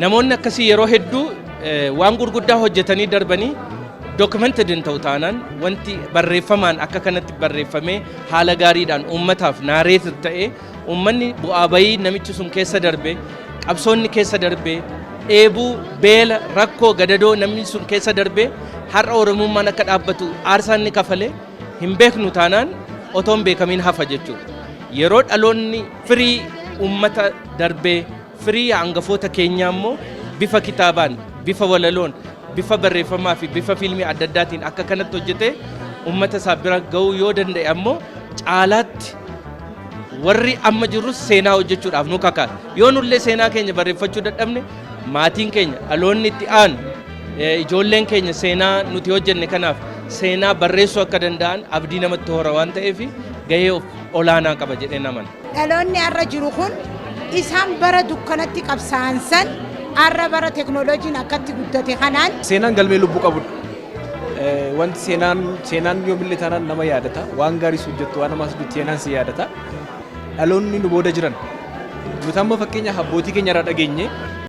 namoonni akkasii yeroo hedduu waan gurguddaa hojjetanii darbanii documented hin ta'u taanaan wanti barreeffamaan akka kanatti barreeffamee haala gaariidhaan uummataaf narrated ta'ee uummanni bu'aa bayii namichi sun keessa darbe qabsoonni keessa darbe dheebuu beela rakkoo gadadoo namni sun keessa darbe har'a oromummaan akka dhaabbatu aarsaa inni kafale hin beeknu taanaan otoo hin beekamiin hafa jechuudha. Yeroo dhaloonni firii uummata darbee firii hangafoota keenyaa immoo bifa kitaabaan bifa walaloon bifa barreeffamaa fi bifa fiilmii adda addaatiin akka kanatti hojjete uummata isaa bira ga'uu yoo danda'e ammoo caalaatti warri amma jirrus seenaa hojjechuudhaaf nu kakaasa. Yoo nullee seenaa keenya barreeffachuu dadhabne maatiin keenya dhaloonni itti aanu ijoolleen keenya seenaa nuti hojjenne kanaaf seenaa barreessuu akka danda'an abdii namatti hora waan ta'eef gahee olaanaa qaba jedhee naman. Dhaloonni har'a jiru kun isaan bara dukkanatti qabsaa'an san har'a bara teknooloojiin akkatti guddate kanaan. Seenaan galmee lubbuu qabudha. Wanti seenaan yoomillee taanaan nama yaadata. Waan gaarii hojjettu waan namaas hojjettu seenaan si yaadata. Dhaloonni nu booda jiran nuti amma fakkeenya abbootii keenya irraa dhageenye